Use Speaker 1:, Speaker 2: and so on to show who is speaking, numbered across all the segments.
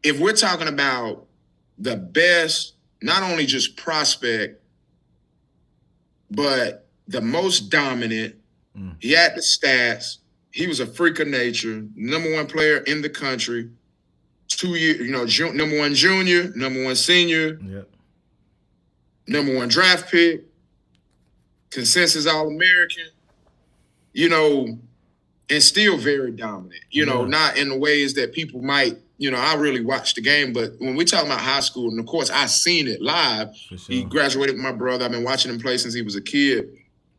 Speaker 1: if we're talking about the best, not only just prospect, but the most dominant, he had the stats. He was a freak of nature, number one player in the country. 2 years, number one junior, number one senior, number one draft pick, consensus All-American, and still very dominant, not in the ways that people might, I really watched the game, but when we talk about high school, and of course I seen it live, sure. He graduated with my brother. I've been watching him play since he was a kid.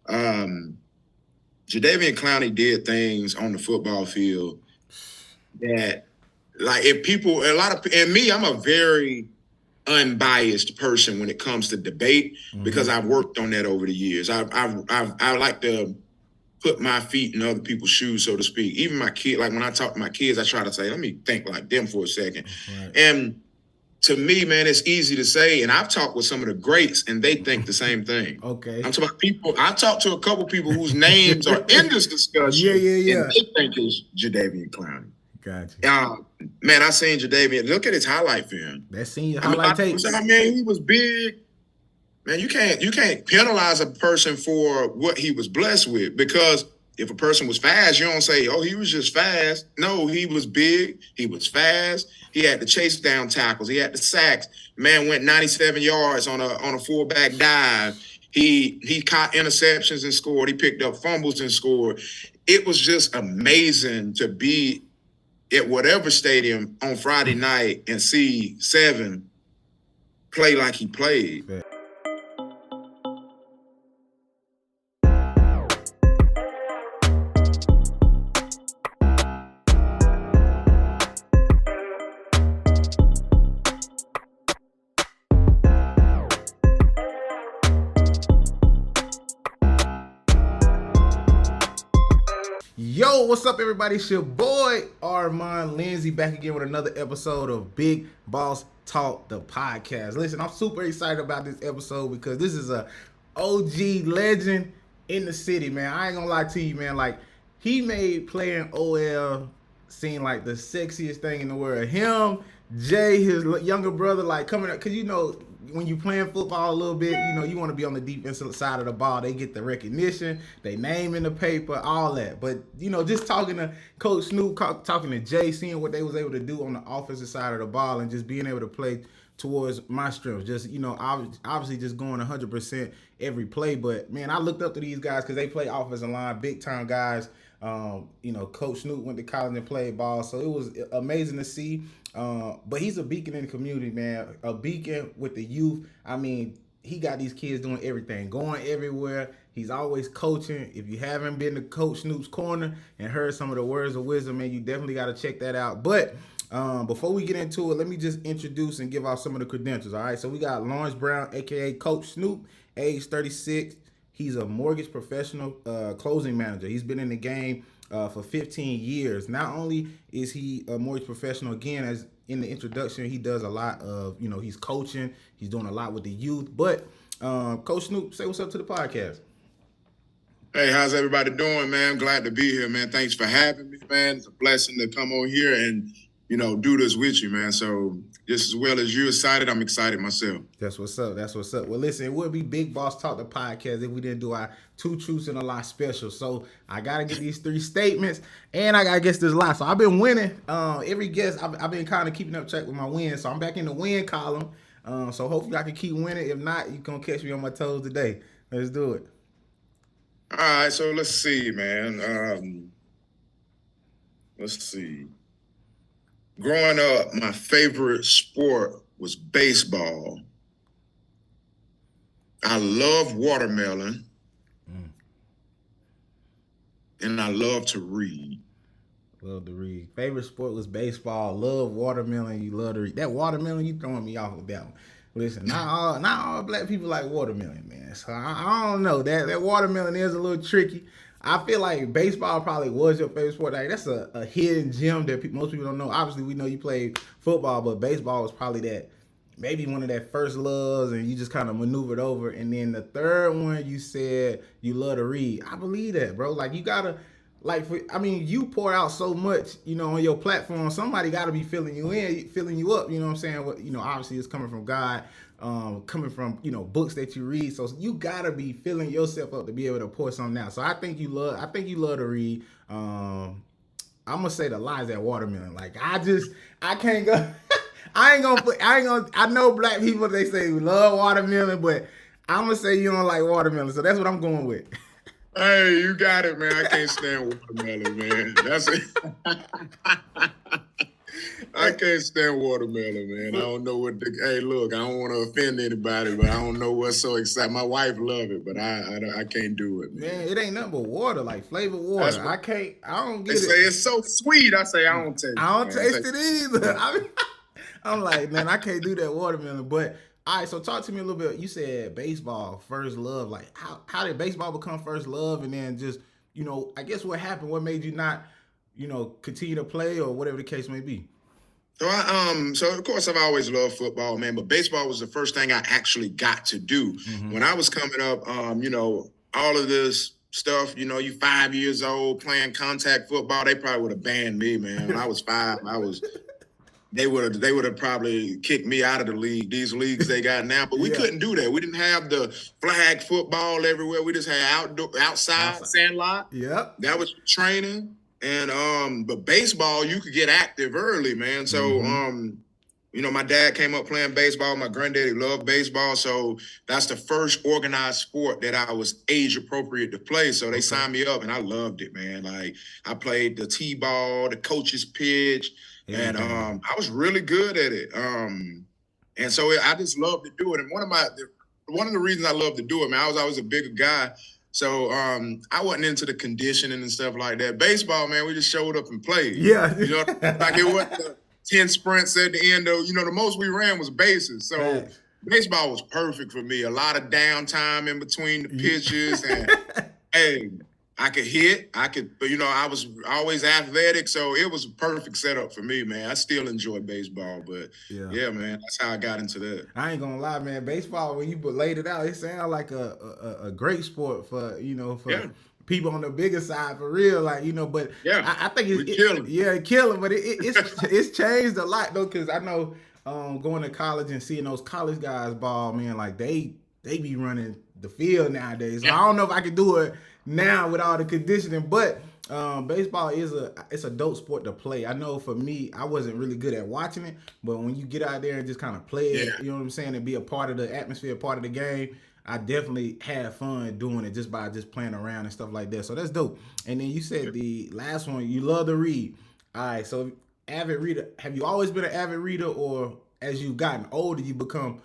Speaker 1: Jadeveon Clowney did things on the football field that, like, if people, and me, I'm a very unbiased person when it comes to debate because I've worked on that over the years. I like to put my feet in other people's shoes, so to speak. Even my kid, like when I talk to my kids, I try to say, let me think like them for a second. Right. And to me, man, it's easy to say, and I've talked with some of the greats, and they think the same thing. Okay. I'm talking about people. I talked to a couple people whose names are in this discussion. Yeah. And they think it's Jadeveon Clowney. Gotcha. Man, I seen Jadeveon. Look at his highlight film.
Speaker 2: That senior highlight tapes.
Speaker 1: I mean, he was big. Man, you can't penalize a person for what he was blessed with, because if a person was fast, you don't say, oh, he was just fast. No, he was big. He was fast. He had the chase down tackles. He had the sacks. Man went 97 yards on a fullback dive. He caught interceptions and scored. He picked up fumbles and scored. It was just amazing to be at whatever stadium on Friday night and see Seven play like he played. Yeah.
Speaker 2: Yo, what's up, everybody? It's your boy Armand Lindsay back again with another episode of Big Boss Talk, the podcast. Listen, I'm super excited about this episode because this is a OG legend in the city, man. I ain't gonna lie to you, man. Like, he made playing OL seem like the sexiest thing in the world. Him, Jay, his younger brother, like coming up, because when you playing football a little bit, you want to be on the defensive side of the ball. They get the recognition, they name in the paper, all that. But, just talking to Coach Snoop, talking to Jay, seeing what they was able to do on the offensive side of the ball and just being able to play towards my strengths. Just, obviously just going 100% every play. But, man, I looked up to these guys because they play offensive line, big-time guys. Coach Snoop went to college and played ball, so it was amazing to see. But he's a beacon in the community, man. A beacon with the youth. I mean, he got these kids doing everything, going everywhere. He's always coaching. If you haven't been to Coach Snoop's Corner and heard some of the words of wisdom, man, you definitely got to check that out. But before we get into it, let me just introduce and give out some of the credentials, all right? So we got Lawrence Brown, a.k.a. Coach Snoop, age 36. He's a mortgage professional closing manager. He's been in the game for 15 years. Not only is he a mortgage professional, again, as in the introduction, he does a lot of, he's coaching. He's doing a lot with the youth. But Coach Snoop, say what's up to the podcast.
Speaker 1: Hey, how's everybody doing, man? I'm glad to be here, man. Thanks for having me, man. It's a blessing to come on here and, do this with you, man. So just as well as you're excited, I'm excited myself.
Speaker 2: That's what's up. Well, listen, it would be Big Boss Talk, the podcast, if we didn't do our 2 Truths and a Lie special. So I got to get these 3 statements, and I got to guess this lie. So I've been winning. Every guess, I've been kind of keeping up track with my wins. So I'm back in the win column. So hopefully I can keep winning. If not, you're going to catch me on my toes today. Let's do it.
Speaker 1: All right, so let's see, man. Let's see. Growing up, my favorite sport was baseball. I love watermelon. And I love to read.
Speaker 2: Love to read. Favorite sport was baseball. Love watermelon. You love to read. That watermelon, you throwing me off with that one. Listen, not all black people like watermelon, man. So I don't know. That watermelon is a little tricky. I feel like baseball probably was your favorite sport. Like, that's a hidden gem that most people don't know. Obviously, we know you played football, but baseball was probably maybe one of that first loves, and you just kind of maneuvered over. And then the third one, you said you love to read. I believe that, bro. Like, you gotta like you pour out so much, on your platform. Somebody got to be filling you up. You know what I'm saying? Obviously it's coming from God, coming from books that you read. So you gotta be filling yourself up to be able to pour something out. So I think you love to read. I'm gonna say the lies at watermelon. Like I can't go. I know black people, they say we love watermelon, but I'm gonna say you don't like watermelon. So that's what I'm going with.
Speaker 1: Hey, you got it, man. I can't stand watermelon, man. That's it. I can't stand watermelon, man. I don't know hey, look, I don't want to offend anybody, but I don't know what's so exciting. My wife love it, but I can't do it,
Speaker 2: man. It ain't nothing but water, like flavored water. I don't get it.
Speaker 1: They say it's so sweet. I say I don't taste it.
Speaker 2: I don't taste it either. I'm like, man, I can't do that watermelon. But all right, so talk to me a little bit. You said baseball, first love. Like, how did baseball become first love? And then just, I guess what happened? What made you not, continue to play or whatever the case may be?
Speaker 1: So of course I've always loved football, man. But baseball was the first thing I actually got to do when I was coming up. All of this stuff. You 5 years old playing contact football. They probably would have banned me, man. When I was 5, They would have probably kicked me out of the league. These leagues they got now, but we couldn't do that. We didn't have the flag football everywhere. We just had outside sandlot.
Speaker 2: Yep,
Speaker 1: that was training. And but baseball, you could get active early, man. So my dad came up playing baseball. My granddaddy loved baseball, so that's the first organized sport that I was age appropriate to play. So they signed me up, and I loved it, man. Like I played the t-ball, the coach's pitch. And I was really good at it. And so I just loved to do it. And one of the reasons I love to do it, man, I was always a bigger guy. So I wasn't into the conditioning and stuff like that. Baseball, man, we just showed up and played.
Speaker 2: Yeah.
Speaker 1: Like it wasn't 10 sprints at the end of, the most we ran was bases. So baseball was perfect for me. A lot of downtime in between the pitches. And hey, I could hit. I was always athletic, so it was a perfect setup for me, man. I still enjoy baseball, but yeah, man, that's how I got into that.
Speaker 2: I ain't gonna lie, man. Baseball, when you laid it out, it sounds like a great sport for people on the bigger side, for real, like But I think it's killing. But it's changed a lot though, because I know going to college and seeing those college guys ball, man, like they be running the field nowadays. So I don't know if I could do it now with all the conditioning, but baseball it's a dope sport to play. I know for me, I wasn't really good at watching it, but when you get out there and just kind of play it, you know what I'm saying, and be a part of the atmosphere, part of the game, I definitely had fun doing it just by playing around and stuff like that. So that's dope. And then you said the last one, you love to read. All right, so avid reader. Have you always been an avid reader, or as you've gotten older, you become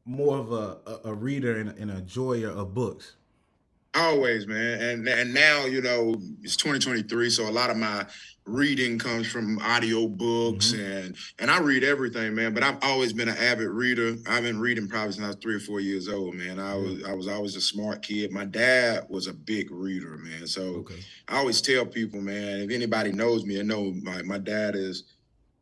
Speaker 2: more of a reader and an enjoyer of books?
Speaker 1: Always, man. And now, it's 2023, so a lot of my reading comes from audio books and I read everything, man. But I've always been an avid reader. I've been reading probably since I was 3 or 4 years old, man. I was always a smart kid. My dad was a big reader, man. So I always tell people, man, if anybody knows me, I know my dad is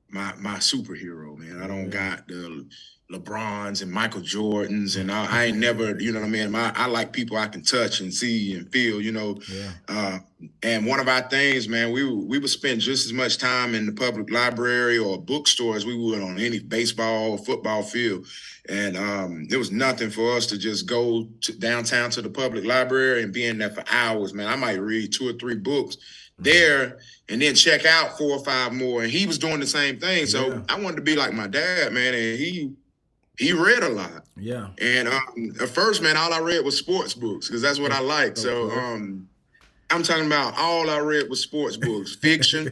Speaker 1: my superhero, man. I don't got the LeBrons and Michael Jordans, and I ain't never, you know what I mean? I like people I can touch and see and feel, and one of our things, man, we would spend just as much time in the public library or bookstore as we would on any baseball or football field. And there was nothing for us to just go downtown to the public library and be in there for hours, man. I might read 2 or 3 books there and then check out 4 or 5 more. And he was doing the same thing. So I wanted to be like my dad, man, and he read a lot.
Speaker 2: Yeah.
Speaker 1: And at first, man, all I read was sports books because that's what I like. So I'm talking about all I read was sports books, fiction,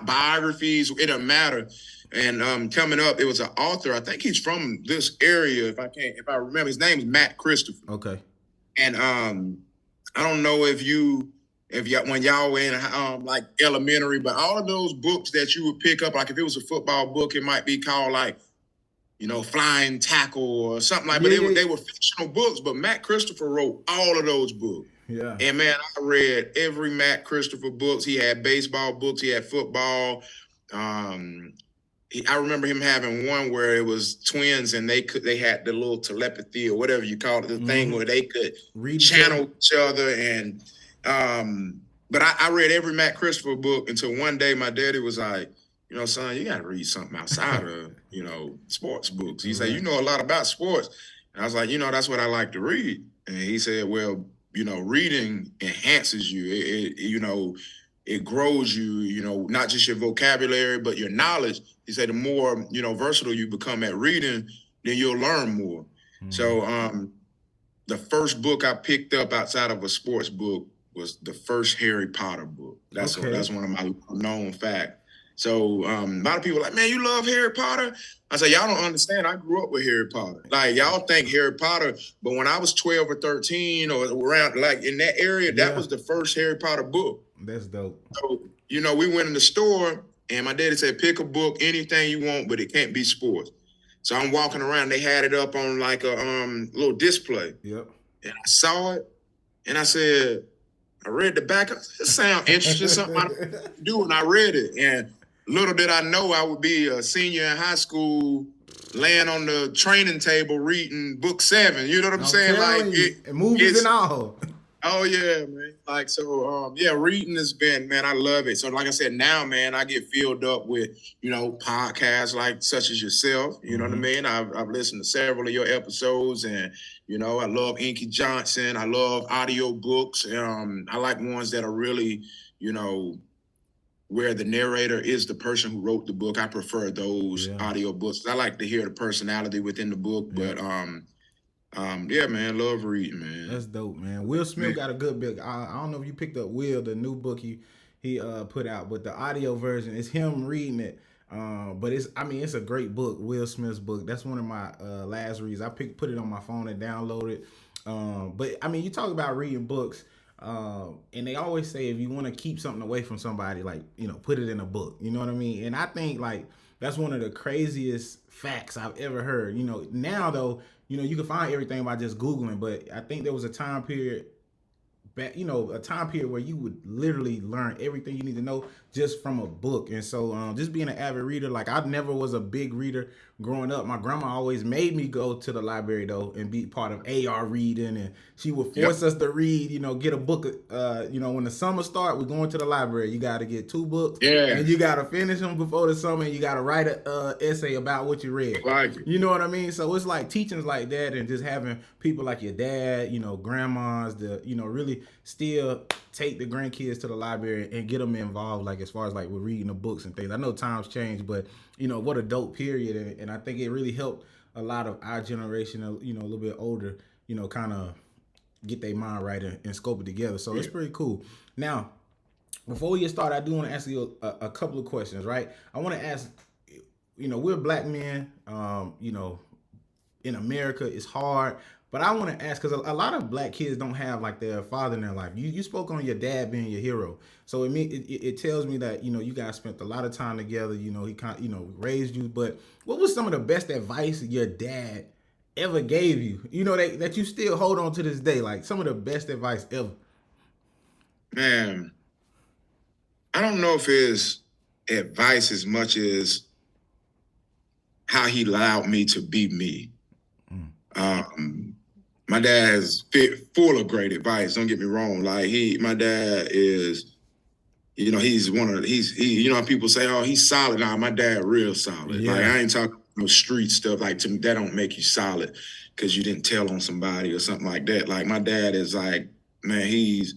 Speaker 1: biographies. It doesn't matter. And coming up, it was an author. I think he's from this area. If I remember, his name is Matt Christopher.
Speaker 2: Okay.
Speaker 1: And I don't know when y'all were in like elementary, but all of those books that you would pick up, like if it was a football book, it might be called like, Flying Tackle or something like that. But they were fictional books, but Matt Christopher wrote all of those books.
Speaker 2: Yeah.
Speaker 1: And man, I read every Matt Christopher books. He had baseball books. He had football. I remember him having one where it was twins and they had the little telepathy or whatever you call it, the thing where they could channel each other. And but I read every Matt Christopher book until one day my daddy was like, son, you got to read something outside of, sports books. He said, you know a lot about sports. And I was like, that's what I like to read. And he said, well, reading enhances you. It grows you, not just your vocabulary, but your knowledge. He said the more, versatile you become at reading, then you'll learn more. So the first book I picked up outside of a sports book was the first Harry Potter book. That's one of my known facts. So a lot of people are like, man, you love Harry Potter? I say, y'all don't understand. I grew up with Harry Potter. Like, y'all think Harry Potter, but when I was 12 or 13 or around, like in that area, that was the first Harry Potter book.
Speaker 2: That's dope.
Speaker 1: So, we went in the store and my daddy said, pick a book, anything you want, but it can't be sports. So I'm walking around. They had it up on like a little display.
Speaker 2: Yep.
Speaker 1: And I saw it and I said, I read the back. It sounds interesting, something I do, and I read it. And little did I know I would be a senior in high school, laying on the training table reading book 7. You know what I'm saying? Like
Speaker 2: movies and all.
Speaker 1: Oh yeah, man. Like so, reading has been, man, I love it. So like I said, now, man, I get filled up with, podcasts like such as yourself. You know what I mean? I've listened to several of your episodes, and I love Inky Johnson. I love audio books. I like ones that are really, where the narrator is the person who wrote the book. I prefer those audio books. I like to hear the personality within the book, but man, love reading, man.
Speaker 2: That's dope, man. Will Smith got a good book. I don't know if you picked up Will, the new book he put out, but the audio version is him reading it. But it's a great book, Will Smith's book. That's one of my last reads. I put it on my phone and downloaded it. But you talk about reading books, and they always say if you want to keep something away from somebody, like, put it in a book. You know what I mean? And I think like that's one of the craziest facts I've ever heard. Now though, you can find everything by just Googling, but I think there was a time period back, a time period where you would literally learn everything you need to know just from a book. And so just being an avid reader, like I never was a big reader growing up. My grandma always made me go to the library though and be part of AR reading, and she would force us to read, get a book. When the summer start, we're going to the library. You got to get 2 books, and you got to finish them before the summer, and you got to write a essay about what you read. You know what I mean? So it's like teachings like that, and just having people like your dad, grandmas, really still take the grandkids to the library and get them involved, like as far as like with reading the books and things. I know times change, but what a dope period, and I think it really helped a lot of our generation, a little bit older, kind of get their mind right and scope it together. So it's pretty cool. Now, before we get started, I do want to ask you a couple of questions, right? I want to ask, we're black men, in America, it's hard. But I want to ask, because a lot of black kids don't have like their father in their life. You spoke on your dad being your hero, so it tells me that you guys spent a lot of time together. He raised you. But what was some of the best advice your dad ever gave you? That you still hold on to this day, like some of the best advice ever.
Speaker 1: Man, I don't know if it's advice as much as how he allowed me to be me. My dad is full of great advice. Don't get me wrong. Like my dad is, he's how people say, oh, he's solid. Nah, my dad real solid. Yeah. Like I ain't talking no street stuff. Like to me, that don't make you solid because you didn't tell on somebody or something like that. Like my dad is like, man, he's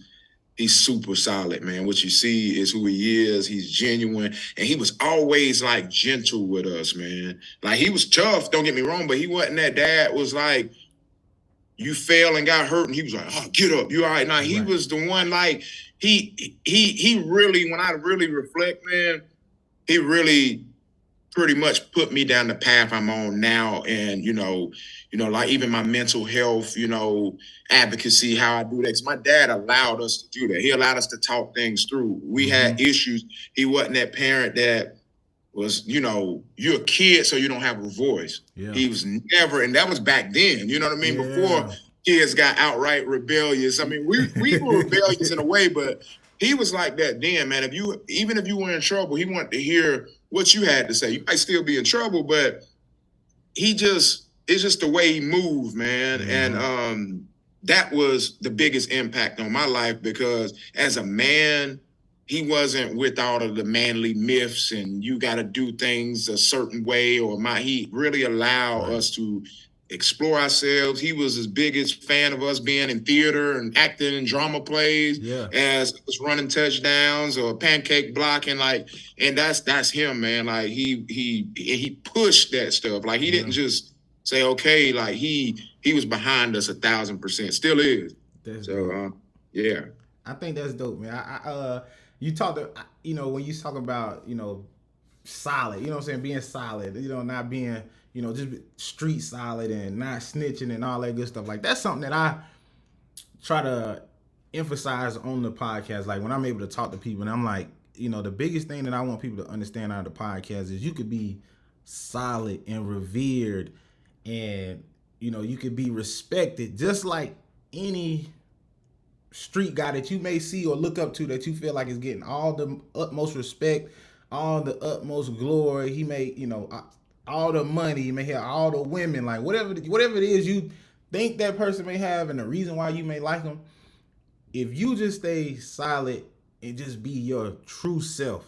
Speaker 1: super solid, man. What you see is who he is. He's genuine. And he was always like gentle with us, man. Like he was tough, don't get me wrong, but he wasn't that dad was like, you fell and got hurt, and he was like, oh, get up, you all right? Now, he was the one, like, he really, when I really reflect, man, he really pretty much put me down the path I'm on now. And, like even my mental health, advocacy, how I do that. 'Cause my dad allowed us to do that. He allowed us to talk things through. We had issues. He wasn't that parent that was, you're a kid, so you don't have a voice. Yeah. He was never, and that was back then, you know what I mean? Yeah. Before kids got outright rebellious. I mean, we were rebellious in a way, but he was like that then, man. Even if you were in trouble, he wanted to hear what you had to say. You might still be in trouble, but it's just the way he moved, man. Mm-hmm. And that was the biggest impact on my life, because as a man, he wasn't with all of the manly myths and you got to do things a certain way, he really allowed us to explore ourselves. He was his biggest fan of us being in theater and acting in drama plays, as us running touchdowns or pancake blocking, and that's him, man. Like he pushed that stuff. Like he didn't just say, okay, like he was behind us 1,000%, still is. Yeah.
Speaker 2: I think that's dope, man. You talked, when you talk about, solid, you know what I'm saying, being solid, not being, just street solid and not snitching and all that good stuff. Like, that's something that I try to emphasize on the podcast. Like, when I'm able to talk to people, and I'm like, the biggest thing that I want people to understand out of the podcast is you could be solid and revered, and, you could be respected just like any street guy that you may see or look up to, that you feel like is getting all the utmost respect, all the utmost glory. He may, all the money, he may have all the women, like whatever it is you think that person may have, and the reason why you may like them. If you just stay solid and just be your true self,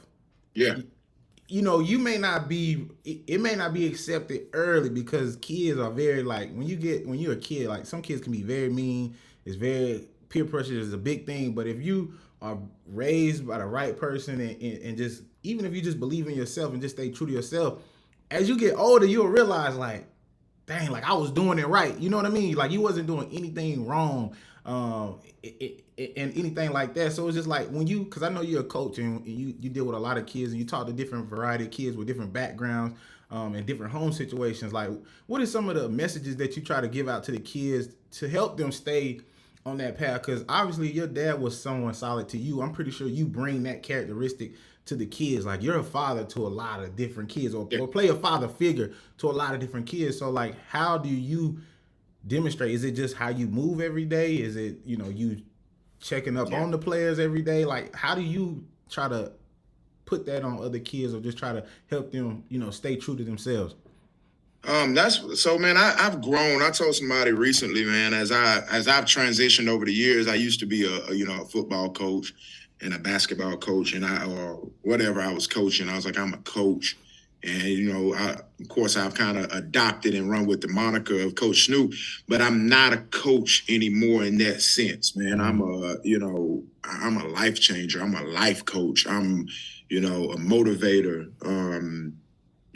Speaker 2: you may not be, it may not be accepted early, because kids are very, like, when you're a kid, like, some kids can be very mean. It's very, peer pressure is a big thing. But if you are raised by the right person and just, even if you just believe in yourself and just stay true to yourself, as you get older, you'll realize, like, dang, like, I was doing it right. You know what I mean? Like, you wasn't doing anything wrong, and anything like that. So it's just like, because I know you're a coach and you deal with a lot of kids, and you talk to different variety of kids with different backgrounds, and different home situations. Like, what are some of the messages that you try to give out to the kids to help them stay on that path? Because obviously your dad was someone solid to you. I'm pretty sure you bring that characteristic to the kids. Like, you're a father to a lot of different kids, or play a father figure to a lot of different kids. So, like, how do you demonstrate? Is it just how you move every day? Is it, you checking up on the players every day? Like, how do you try to put that on other kids, or just try to help them, stay true to themselves?
Speaker 1: That's so, man. I've grown. I told somebody recently, man, as I've transitioned over the years. I used to be a football coach and a basketball coach, and or whatever I was coaching. I was like, I'm a coach, and of course, I've kind of adopted and run with the moniker of Coach Snoop, but I'm not a coach anymore in that sense, man. I'm a life changer. I'm a life coach. I'm a motivator.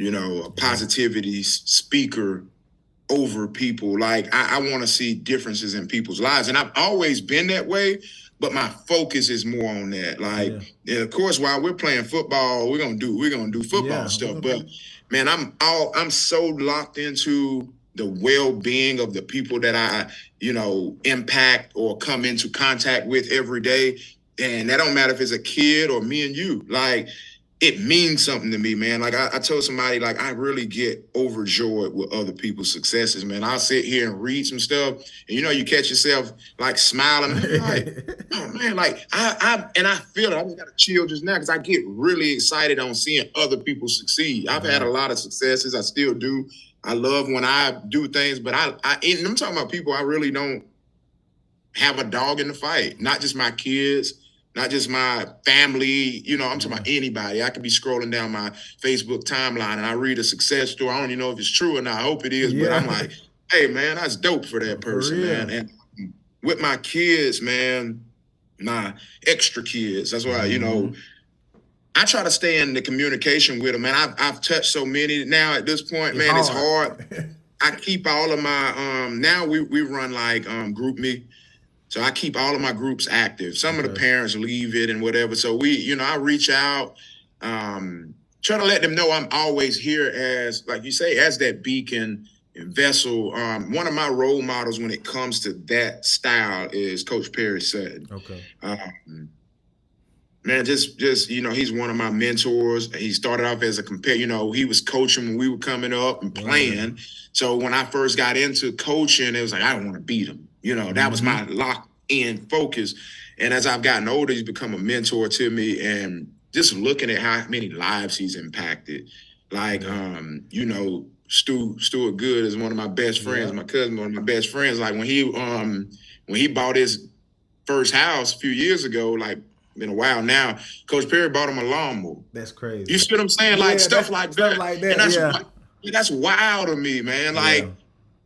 Speaker 1: A positivity speaker over people. Like, I want to see differences in people's lives. And I've always been that way, but my focus is more on that. Like, and of course, while we're playing football, we're gonna do football stuff. But man, I'm so locked into the well-being of the people that I, impact or come into contact with every day. And that don't matter if it's a kid or me and you. Like, it means something to me, man. Like, I told somebody, like, I really get overjoyed with other people's successes, man. I'll sit here and read some stuff, and you catch yourself like smiling, like, oh man, like I feel it. I got to chill just now because I get really excited on seeing other people succeed. I've had a lot of successes. I still do. I love when I do things, but and I'm talking about people I really don't have a dog in the fight. Not just my kids. Not just my family, I'm talking about anybody. I could be scrolling down my Facebook timeline and I read a success story. I don't even know if it's true or not. I hope it is, but I'm like, hey, man, that's dope for that person, man. And with my kids, man, my extra kids, that's why, I try to stay in the communication with them, man. I've touched so many now at this point, man. It's hard. I keep all of my, now we run like Group Me. So I keep all of my groups active. Some of the parents leave it and whatever. So I reach out, try to let them know I'm always here as, like you say, as that beacon and vessel. One of my role models when it comes to that style is Coach Perry Sutton.
Speaker 2: Okay.
Speaker 1: Man, just he's one of my mentors. He started off as a competitor. He was coaching when we were coming up and playing. So when I first got into coaching, it was like, I don't want to beat him. That was my locked-in focus. And as I've gotten older, he's become a mentor to me. And just looking at how many lives he's impacted, like, Stuart Good is one of my best friends. My cousin, one of my best friends. Like when he bought his first house a few years ago, like been a while now, Coach Perry bought him a lawnmower.
Speaker 2: That's crazy.
Speaker 1: You see what I'm saying?
Speaker 2: Yeah,
Speaker 1: like stuff like that. And that's wild to me, man. Like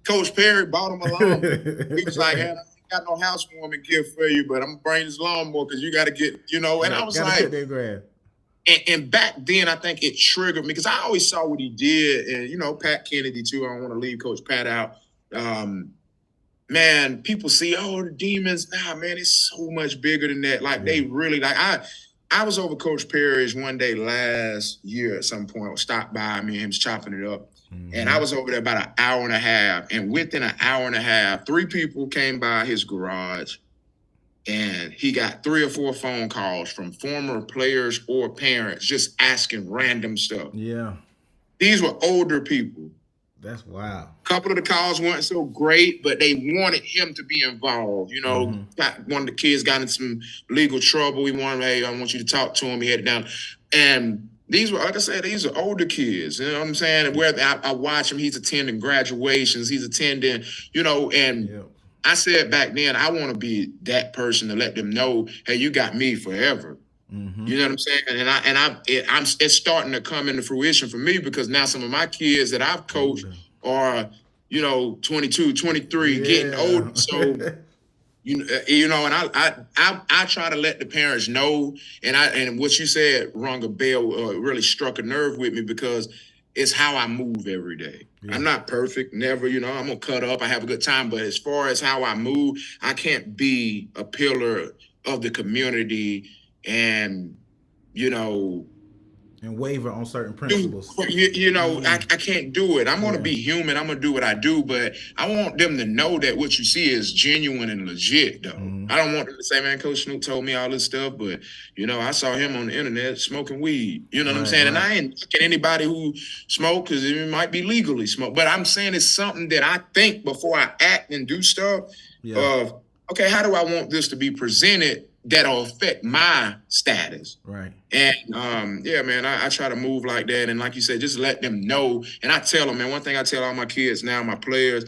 Speaker 1: Coach Perry bought him a lawnmower. He was like, hey, I ain't got no housewarming gift for you, but I'm gonna bring this lawnmower because you got to get, and I was like, and back then, I think it triggered me because I always saw what he did. And, Pat Kennedy, too. I don't want to leave Coach Pat out. Man, people see, the Demons. Nah, man, it's so much bigger than that. Like, they really, like, I was over Coach Perry's one day last year at some point. Stopped by, me and him was chopping it up. Mm-hmm. And I was over there about an hour and a half. And within an hour and a half, 3 people came by his garage. And he got 3 or 4 phone calls from former players or parents just asking random stuff. Yeah. These were older people.
Speaker 2: That's wild.
Speaker 1: A couple of the calls weren't so great, but they wanted him to be involved. One of the kids got in some legal trouble. We wanted, hey, I want you to talk to him. He had it down. And these were, like I said, these are older kids. You know what I'm saying? And where I watch him, he's attending graduations. He's attending, and I said back then, I want to be that person to let them know, hey, you got me forever. Mm-hmm. You know what I'm saying? And it's starting to come into fruition for me because now some of my kids that I've coached are, 22, 23, getting older. So, and I try to let the parents know. And what you said rung a bell, really struck a nerve with me because it's how I move every day. Yeah. I'm not perfect, never, I'm going to cut up. I have a good time. But as far as how I move, I can't be a pillar of the community and,
Speaker 2: and waver on certain principles.
Speaker 1: I can't do it. I'm going to be human. I'm going to do what I do. But I want them to know that what you see is genuine and legit, though. Mm-hmm. I don't want them to say, man, Coach Snoop told me all this stuff. But, I saw him on the internet smoking weed. You know what I'm saying? Right. And I ain't looking at anybody who smoke because it might be legally smoked. But I'm saying it's something that I think before I act and do stuff of, okay, how do I want this to be presented that'll affect my status? Right. And, man, I try to move like that. And like you said, just let them know. And I tell them, man, one thing I tell all my kids now, my players,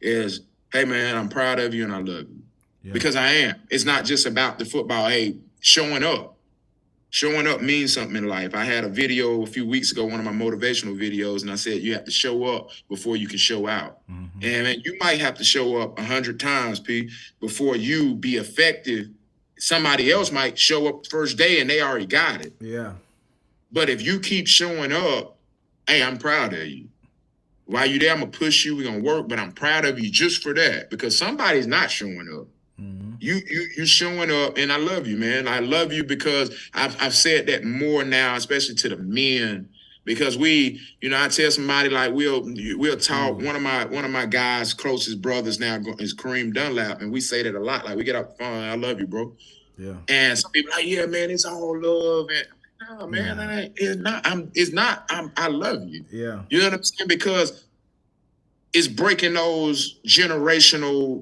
Speaker 1: is, hey, man, I'm proud of you and I love you. Yeah. Because I am. It's not just about the football. Hey, showing up. Showing up means something in life. I had a video a few weeks ago, one of my motivational videos, and I said, you have to show up before you can show out. Mm-hmm. And man, you might have to show up 100 times, P, before you be effective. Somebody else might show up the first day and they already got it. Yeah. But if you keep showing up, hey, I'm proud of you. While you're there, I'm going to push you. We're going to work, but I'm proud of you just for that because somebody's not showing up. Mm-hmm. You showing up, and I love you, man. I love you because I've said that more now, especially to the men, because I tell somebody like we'll talk. Mm-hmm. One of my guys' closest brothers now is Kareem Dunlap, and we say that a lot. Like we get off the phone, I love you, bro. Yeah. And some people like, yeah, man, it's all love, and no, man, it's not. I love you. Yeah. You know what I'm saying? Because it's breaking those generational,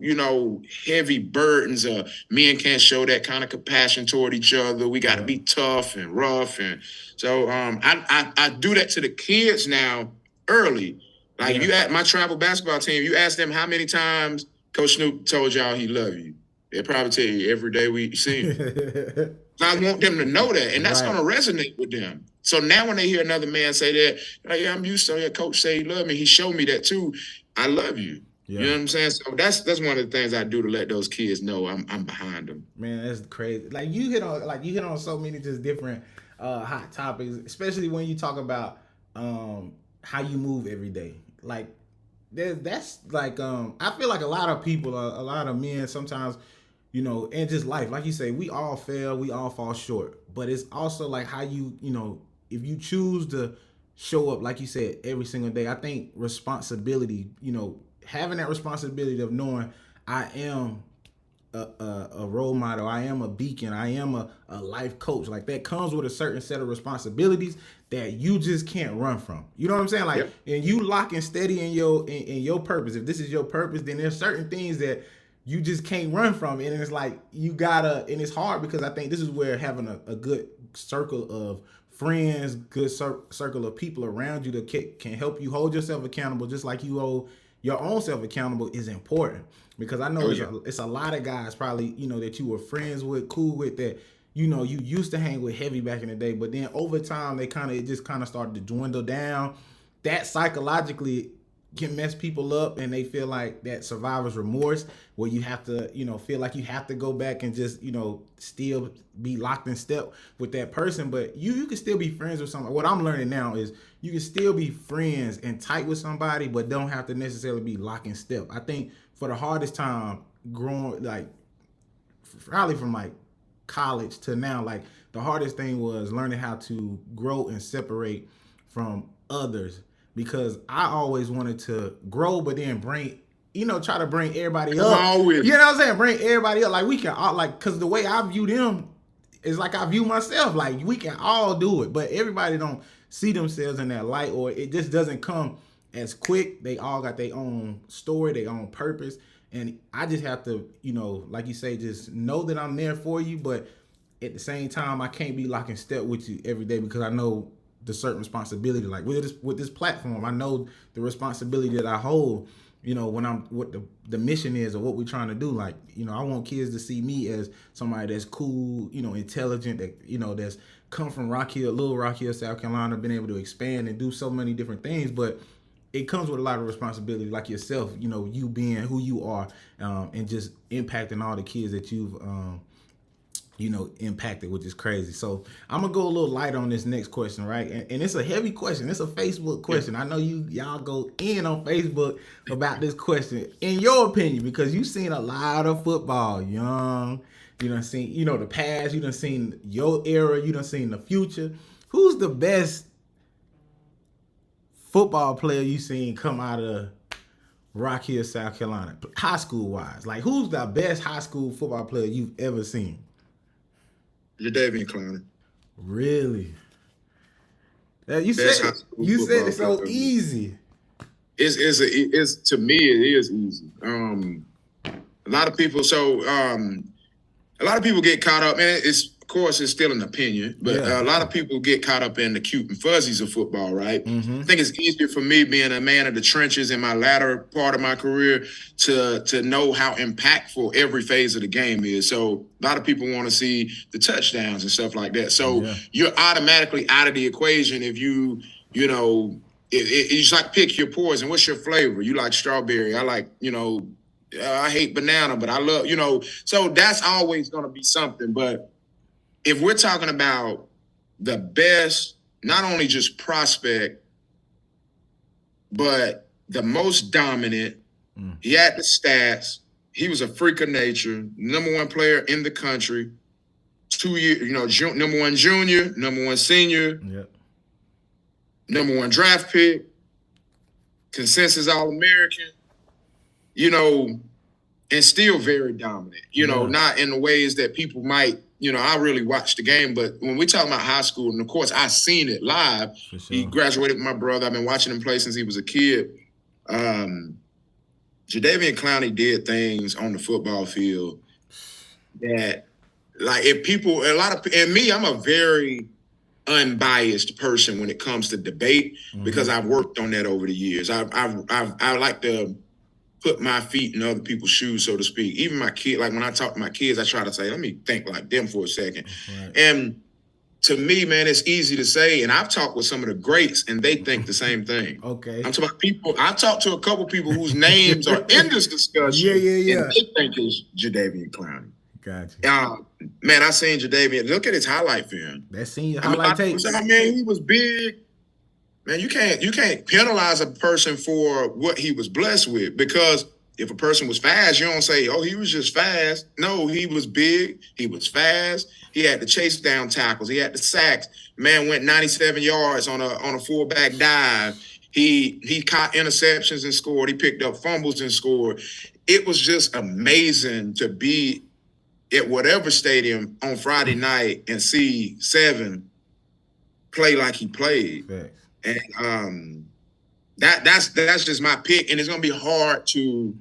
Speaker 1: heavy burdens of men can't show that kind of compassion toward each other. We got to be tough and rough. And so I do that to the kids now early. Like if you at my travel basketball team, you ask them how many times Coach Snoop told y'all he love you. They'll probably tell you every day we see him. So I want them to know that. And that's going to resonate with them. So now when they hear another man say that, like, yeah, I'm used to it. Coach say he love me. He showed me that too. I love you. Yeah. You know what I'm saying? So that's one of the things I do to let those kids know I'm behind them.
Speaker 2: Man, that's crazy. Like you hit on so many just different hot topics, especially when you talk about how you move every day. Like that's like I feel like a lot of people, a lot of men sometimes, and just life, like you say, we all fail, we all fall short. But it's also like how you, if you choose to show up, like you said, every single day. I think responsibility, having that responsibility of knowing I am a role model, I am a beacon, I am a life coach. Like that comes with a certain set of responsibilities that you just can't run from. You know what I'm saying? Like, and you lock and steady in your purpose. If this is your purpose, then there's certain things that you just can't run from. And it's like, and it's hard because I think this is where having a good circle of friends, good circle of people around you that can help you hold yourself accountable, just like you hold your own self accountable, is important. Because I know it's a lot of guys probably, that you were friends with, cool with, that you used to hang with heavy back in the day, but then over time it just started to dwindle down. That psychologically can mess people up, and they feel like that survivor's remorse, where you have to, feel like you have to go back and just, still be locked in step with that person. But you can still be friends with somebody. What I'm learning now is you can still be friends and tight with somebody, but don't have to necessarily be locked in step. I think for the hardest time growing, like probably from like college to now, like the hardest thing was learning how to grow and separate from others, because I always wanted to grow, but then try to bring everybody up. You know what I'm saying? Bring everybody up. Like we can all, like, cause the way I view them is like I view myself. Like we can all do it, but everybody don't see themselves in that light, or it just doesn't come as quick. They all got their own story, their own purpose. And I just have to, like you say, just know that I'm there for you. But at the same time, I can't be locking step with you every day, because I know the certain responsibility. Like with this platform, I know the responsibility that I hold, when I'm what the mission is, or what we're trying to do. Like, I want kids to see me as somebody that's cool, intelligent, that, that's come from Little Rock Hill, South Carolina, been able to expand and do so many different things. But it comes with a lot of responsibility, like yourself, you being who you are, and just impacting all the kids that you've, impacted, which is crazy. So I'm gonna go a little light on this next question, right? And it's a heavy question. It's a Facebook question. I know y'all go in on Facebook about this question. In your opinion, because you've seen a lot of football, young, you done seen, the past, you done seen your era, you done seen the future. Who's the best football player you seen come out of Rock Hill, South Carolina, high school wise? Like, who's the best high school football player you've ever seen?
Speaker 1: Jadeveon Clowney.
Speaker 2: Really? You said it so easy.
Speaker 1: It's to me it is easy. A lot of people get caught up, and of course it's still an opinion, but a lot of people get caught up in the cute and fuzzies of football, right? Mm-hmm. I think it's easier for me, being a man of the trenches in my latter part of my career, to know how impactful every phase of the game is. So a lot of people want to see the touchdowns and stuff like that. So you're automatically out of the equation if it's like pick your poison. What's your flavor? You like strawberry. I like, I hate banana, but I love, so that's always going to be something. But if we're talking about the best, not only just prospect, but the most dominant, he had the stats, he was a freak of nature, number one player in the country, 2 years, number one junior, number one senior, number one draft pick, consensus All-American, and still very dominant, not in the ways that people might, I really watched the game, but when we talk about high school, and of course I seen it live, he graduated with my brother. I've been watching him play since he was a kid. Jadeveon Clowney did things on the football field that, like, I'm a very unbiased person when it comes to debate, because I've worked on that over the years. I like to put my feet in other people's shoes, so to speak. Even my kid, like when I talk to my kids, I try to say, let me think like them for a second. Right. And to me, man, it's easy to say, and I've talked with some of the greats, and they think the same thing. Okay. I'm talking about people. I've talked to a couple people whose names are in this discussion. Yeah. And they think it's Jadeveon Clowney. Gotcha. Man, I seen Jadeveon. Look at his highlight film.
Speaker 2: That's seen highlight tapes.
Speaker 1: I mean, he was big. Man, you can't penalize a person for what he was blessed with, because if a person was fast, you don't say, oh, he was just fast. No, he was big. He was fast. He had the chase down tackles. He had the sacks. Man went 97 yards on a fullback dive. He caught interceptions and scored. He picked up fumbles and scored. It was just amazing to be at whatever stadium on Friday night and see Seven play like he played. Right. And that's just my pick, and it's gonna be hard to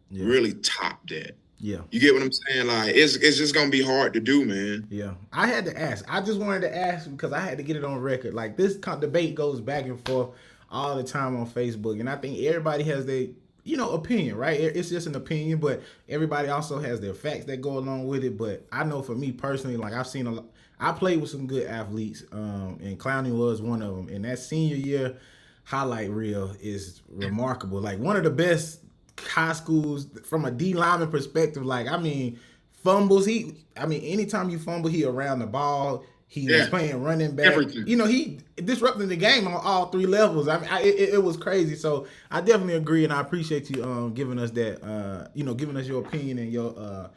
Speaker 1: really top that.
Speaker 2: Yeah.
Speaker 1: You get what I'm saying? Like, it's just gonna be hard to do, man.
Speaker 2: Yeah. I had to ask. I just wanted to ask because I had to get it on record. Like, this debate goes back and forth all the time on Facebook, and I think everybody has their opinion, right? It's just an opinion, but everybody also has their facts that go along with it. But I know for me personally, like, I've seen a lot. I played with some good athletes, and Clowney was one of them. And that senior year highlight reel is remarkable. Like, one of the best high schools from a D lineman perspective. Like, I mean, fumbles. Anytime you fumble, he around the ball. He was playing running back.
Speaker 1: Everything.
Speaker 2: He disrupted the game on all three levels. I mean, it was crazy. So I definitely agree, and I appreciate you giving us that. Giving us your opinion and your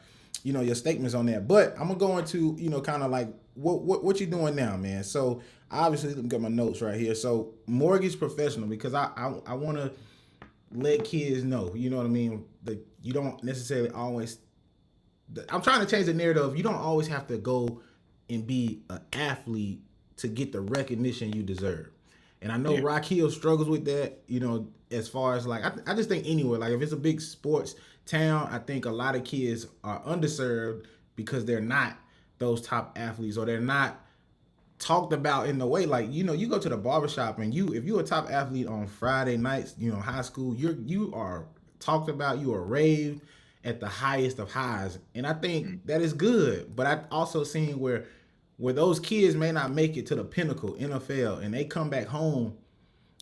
Speaker 2: your statements on that. But I'm gonna go into kind of like what you doing now, man. So obviously, let me get my notes right here. So mortgage professional, because I want to let kids know, you know what I mean, that you don't necessarily always. I'm trying to change the narrative. You don't always have to go and be an athlete to get the recognition you deserve. And I know Rock Hill struggles with that, as far as like, I just think anywhere, like if it's a big sports town, I think a lot of kids are underserved because they're not those top athletes, or they're not talked about in the way, like, you go to the barbershop and if you're a top athlete on Friday nights, high school, you are talked about, you are raved at the highest of highs. And I think that is good. But I've also seen where those kids may not make it to the pinnacle, NFL, and they come back home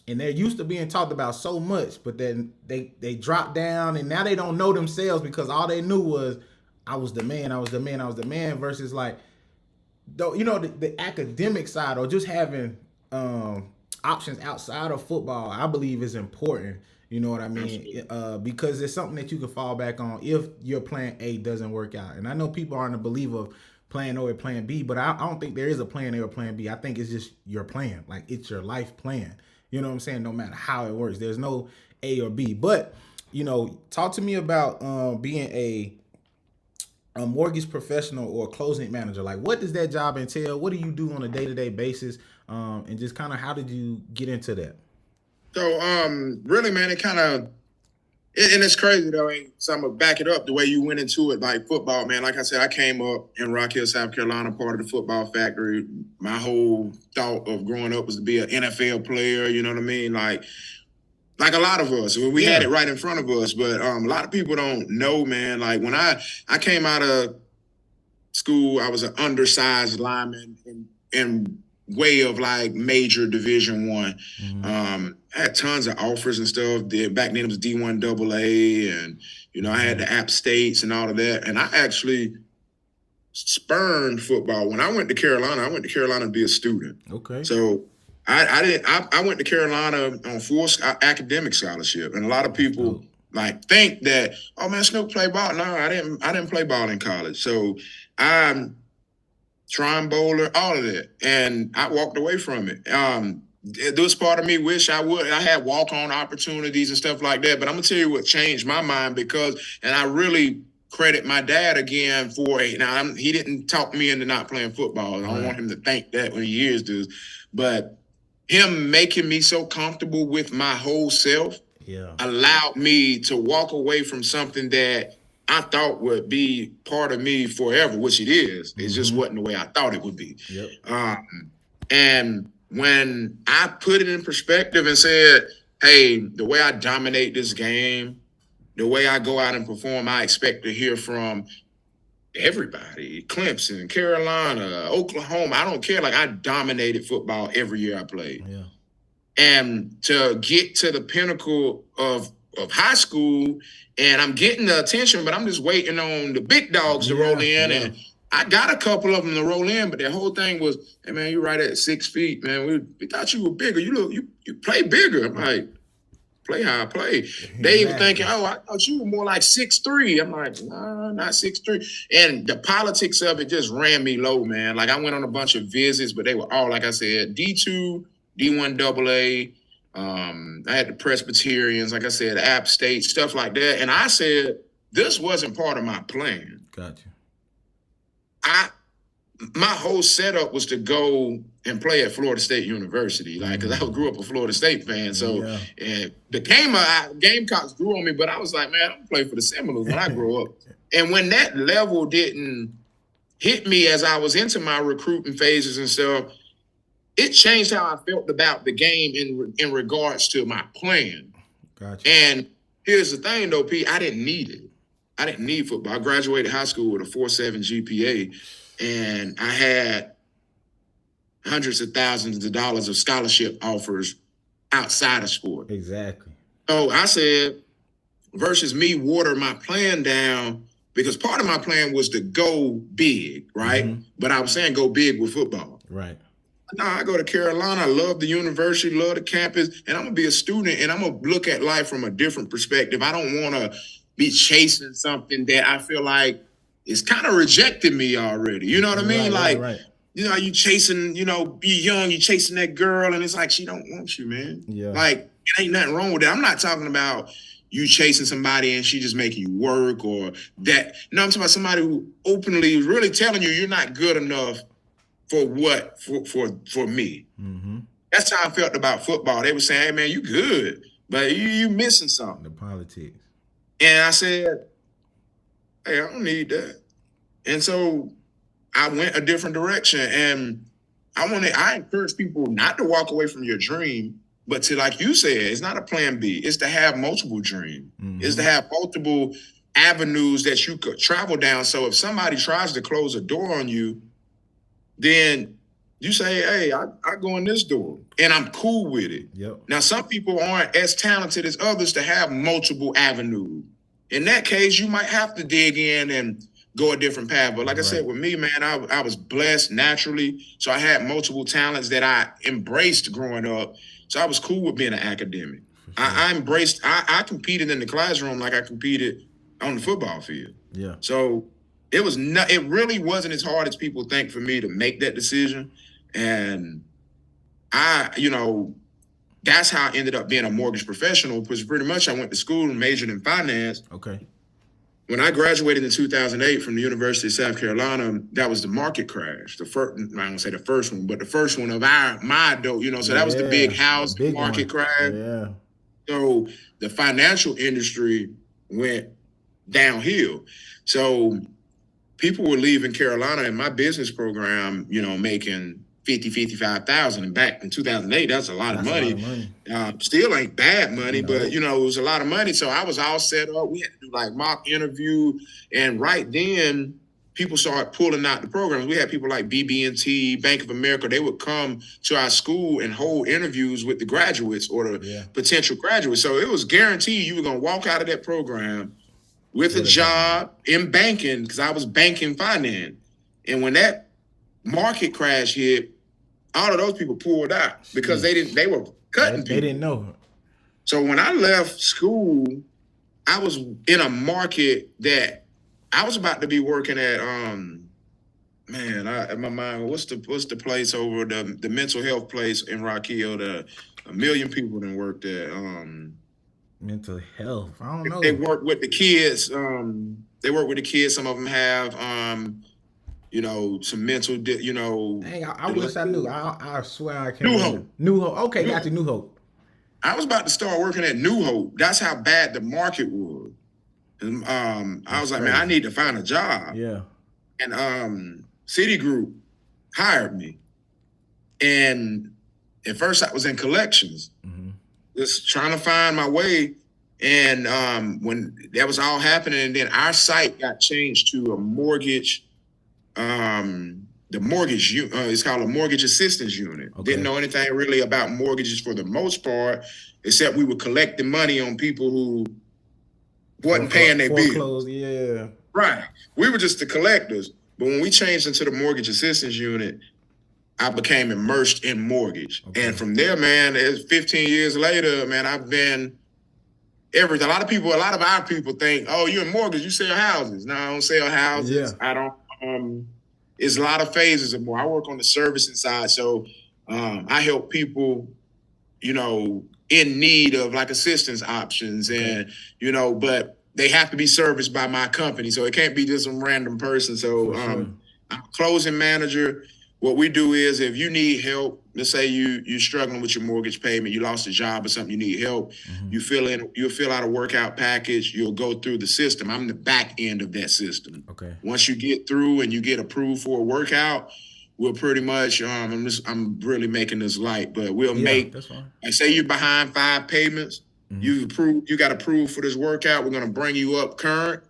Speaker 2: and they're used to being talked about so much, but then they drop down and now they don't know themselves because all they knew was, I was the man, versus like, the academic side, or just having options outside of football, I believe is important. You know what I mean? Because it's something that you can fall back on if your plan A doesn't work out. And I know people aren't a believer of plan A or plan B, but I don't think there is a plan A or plan B. I think it's just your plan. Like, it's your life plan. You know what I'm saying? No matter how it works, there's no A or B. But, talk to me about being a mortgage professional or closing manager. Like, what does that job entail? What do you do on a day-to-day basis? And just kind of, how did you get into that?
Speaker 1: So, really, man, it kind of, and it's crazy though. So I'm gonna back it up the way you went into it, like football, man. Like I said, I came up in Rock Hill, South Carolina, part of the football factory. My whole thought of growing up was to be an NFL player. You know what I mean? Like a lot of us, we had it right in front of us, but a lot of people don't know, man. Like, when I came out of school, I was an undersized lineman in way of like major Division I. I had tons of offers and stuff. Back then it was D1 AA, and I had the App States and all of that. And I actually spurned football. When I went to Carolina to be a student.
Speaker 2: Okay.
Speaker 1: So I went to Carolina on full academic scholarship, and a lot of people like think that, oh man, Snoop played ball. No, I didn't play ball in college. So I'm Trine bowler, all of that, and I walked away from it. This part of me wish I would. I had walk-on opportunities and stuff like that, but I'm gonna tell you what changed my mind, and I really credit my dad again for it. Now, he didn't talk me into not playing football. I don't want him to think that when he hears this, but him making me so comfortable with my whole self allowed me to walk away from something that I thought would be part of me forever, which it is. It just wasn't the way I thought it would be.
Speaker 2: Yep.
Speaker 1: And when I put it in perspective and said, hey, the way I dominate this game, the way I go out and perform, I expect to hear from everybody. Clemson, Carolina, Oklahoma, I don't care. Like, I dominated football every year I played.
Speaker 2: Yeah.
Speaker 1: And to get to the pinnacle of high school, and I'm getting the attention, but I'm just waiting on the big dogs to roll in. And I got a couple of them to roll in, but their whole thing was, hey man, you're right at 6 feet, man. We thought you were bigger. You play bigger. I'm like, play how I play. They were thinking, oh, I thought you were more like 6'3". I'm like, nah, not 6'3". And the politics of it just ran me low, man. Like, I went on a bunch of visits, but they were all, like I said, D2, D1 AA. I had the Presbyterians, like I said, App State, stuff like that. And I said, this wasn't part of my plan.
Speaker 2: Gotcha.
Speaker 1: My whole setup was to go and play at Florida State University, like, because I grew up a Florida State fan. So and the Gamecocks grew on me, but I was like, man, I'm gonna play for the Seminoles when I grow up. And when that level didn't hit me as I was into my recruiting phases and stuff, it changed how I felt about the game in regards to my plan.
Speaker 2: Gotcha.
Speaker 1: And here's the thing, though, Pete, I didn't need it. I didn't need football. I graduated high school with a 4.7 GPA, and I had hundreds of thousands of dollars of scholarship offers outside of sport.
Speaker 2: Exactly.
Speaker 1: So I said, versus me water my plan down, because part of my plan was to go big, right? Mm-hmm. But I was saying go big with football.
Speaker 2: Right.
Speaker 1: Now I go to Carolina. I love the university, love the campus, and I'm going to be a student, and I'm going to look at life from a different perspective. I don't want to be chasing something that I feel like is kind of rejecting me already. You know what I mean? Right. You know, you chasing, you know, be young, you chasing that girl, and it's like, she don't want you, man.
Speaker 2: Yeah.
Speaker 1: Like, it ain't nothing wrong with it. I'm not talking about you chasing somebody and she just making you work or that. No, I'm talking about somebody who openly is really telling you you're not good enough for what? For me.
Speaker 2: Mm-hmm.
Speaker 1: That's how I felt about football. They were saying, hey, man, you good, but you missing something.
Speaker 2: The politics.
Speaker 1: And I said, hey, I don't need that. And so I went a different direction. And I encourage people not to walk away from your dream, but to, like you said, it's not a plan B. It's to have multiple dreams. Mm-hmm. It's to have multiple avenues that you could travel down. So if somebody tries to close a door on you, then you say, hey, I go in this door, and I'm cool with it.
Speaker 2: Yep.
Speaker 1: Now, some people aren't as talented as others to have multiple avenues. In that case, you might have to dig in and go a different path. But like I said, with me, man, I was blessed naturally. So I had multiple talents that I embraced growing up. So I was cool with being an academic. Sure. I competed in the classroom like I competed on the football field.
Speaker 2: Yeah.
Speaker 1: So it really wasn't as hard as people think for me to make that decision. And that's how I ended up being a mortgage professional, because pretty much I went to school and majored in finance.
Speaker 2: Okay.
Speaker 1: When I graduated in 2008 from the University of South Carolina, that was the market crash. I don't say the first one, but the first one of my adult, so that was the big house market crash.
Speaker 2: Yeah.
Speaker 1: So the financial industry went downhill. So people were leaving Carolina in my business program, making 55,000. And back in 2008, that's a lot of money. Still ain't bad money, but it was a lot of money. So I was all set up. We had to do like mock interview, and right then people started pulling out the programs. We had people like BB&T, Bank of America. They would come to our school and hold interviews with the graduates or the potential graduates. So it was guaranteed you were going to walk out of that program with a job in banking, because I was banking finance. And when that market crash hit, all of those people pulled out because they were cutting people.
Speaker 2: They didn't know.
Speaker 1: So when I left school, I was in a market that I was about to be working at, in my mind, what's the place over the mental health place in Rock Hill that 1 million people done worked at?
Speaker 2: Mental health. I don't know.
Speaker 1: They work with the kids. They work with the kids. Some of them have, some mental,
Speaker 2: Dang, I wish I knew. I swear I can't.
Speaker 1: New Hope.
Speaker 2: New Hope. Okay, got you, New Hope.
Speaker 1: I was about to start working at New Hope. That's how bad the market was. And I was like, man, I need to find a job.
Speaker 2: Yeah.
Speaker 1: And Citigroup hired me. And at first I was in collections, just trying to find my way. And when that was all happening, and then our site got changed to a mortgage, it's called a mortgage assistance unit. Okay. Didn't know anything really about mortgages for the most part, except we were collecting money on people who wasn't paying their bills.
Speaker 2: Yeah.
Speaker 1: Right. We were just the collectors. But when we changed into the mortgage assistance unit, I became immersed in mortgage. Okay. And from there, man, 15 years later, man, I've been everything. A lot of our people think, oh, you're in mortgage, you sell houses. No, I don't sell houses. Yeah. I don't. It's a lot of phases of more. I work on the servicing side. So I help people, in need of like assistance options, and, but they have to be serviced by my company. So it can't be just some random person. So I'm a closing manager. What we do is if you need help, let's say you're struggling with your mortgage payment, you lost a job or something, you need help. You'll fill out a workout package. You'll go through the system. I'm the back end of that system.
Speaker 2: Okay.
Speaker 1: Once you get through and you get approved for a workout, we'll pretty much. I'm really making this light, but we'll make.
Speaker 2: That's fine.
Speaker 1: Like say you're behind 5 payments. You got approved for this workout. We're gonna bring you up current.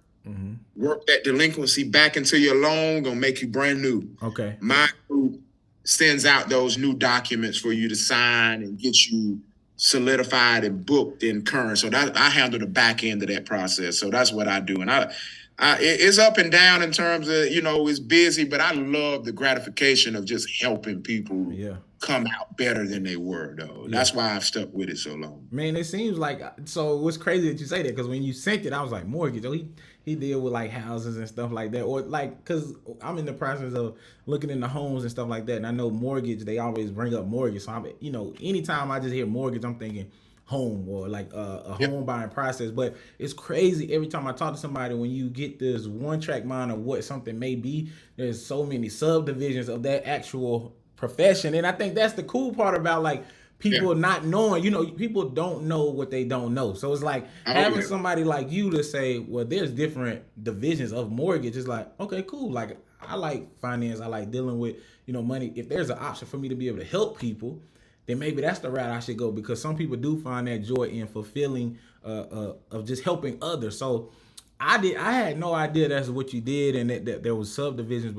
Speaker 1: Work that delinquency back into your loan. Gonna make you brand new.
Speaker 2: Okay.
Speaker 1: My group sends out those new documents for you to sign and get you solidified and booked in current. So that I handle the back end of that process. So that's what I do. And it's up and down in terms of, it's busy, but I love the gratification of just helping people come out better than they were, though. Yeah. That's why I've stuck with it so long.
Speaker 2: Man, it seems like, so it's crazy that you say that, because when you sent it, I was like, mortgage. Oh, he deal with like houses and stuff like that, or like, because I'm in the process of looking into homes and stuff like that, and I know mortgage, they always bring up mortgage. So anytime I just hear mortgage, I'm thinking home or like a home buying process. But it's crazy every time I talk to somebody, when you get this one track mind of what something may be, there's so many subdivisions of that actual profession. And I think that's the cool part about like people not knowing, people don't know what they don't know. So it's like having somebody like you to say, well, there's different divisions of mortgage. It's like, okay, cool. Like I like finance. I like dealing with, money. If there's an option for me to be able to help people, then maybe that's the route I should go, because some people do find that joy in fulfilling of just helping others. So I had no idea that's what you did, and that there was subdivisions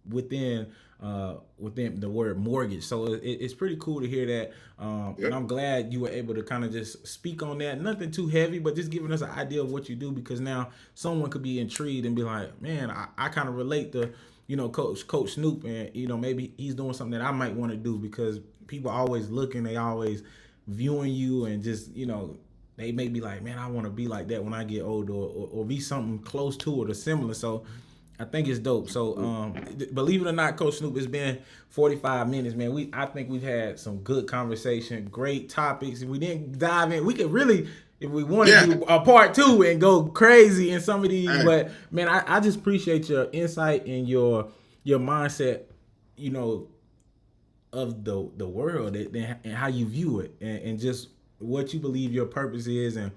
Speaker 2: within the word mortgage. So it's pretty cool to hear that. And I'm glad you were able to kind of just speak on that. Nothing too heavy, but just giving us an idea of what you do, because now someone could be intrigued and be like, man, I kind of relate to, Coach Snoop, and, maybe he's doing something that I might want to do, because people are always looking, they always viewing you, and just, they may be like, man, I want to be like that when I get older, or be something close to it or similar. So I think it's dope. So believe it or not, Coach Snoop, it's been 45 minutes, man. I think we've had some good conversation, great topics. We didn't dive in. We could really, if we wanted to do a part 2 and go crazy in some of these, but man, I just appreciate your insight and your mindset, of the world and how you view it, and just what you believe your purpose is, and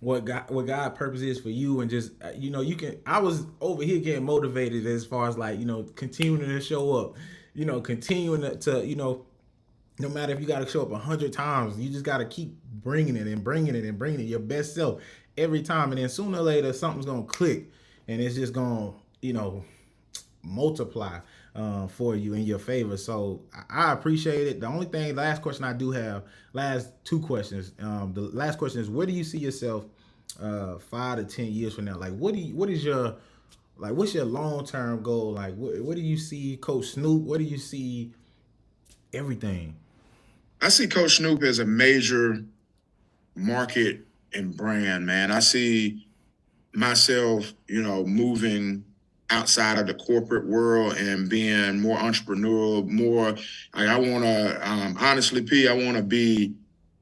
Speaker 2: what God purpose is for you. And just I was over here getting motivated as far as like, continuing to show up, continuing to no matter if you got to show up 100 times, you just got to keep bringing it and bringing it and bringing it, your best self every time. And then sooner or later, something's going to click, and it's just going to, multiply for you in your favor. So I appreciate it. The only thing, last question I do have, last 2 questions. The last question is, where do you see yourself 5 to 10 years from now? Like, what's your long-term goal? Like, what do you see Coach Snoop? What do you see everything?
Speaker 1: I see Coach Snoop as a major market and brand, man. I see myself, moving outside of the corporate world and being more entrepreneurial, more like I want to, honestly, P, I want to be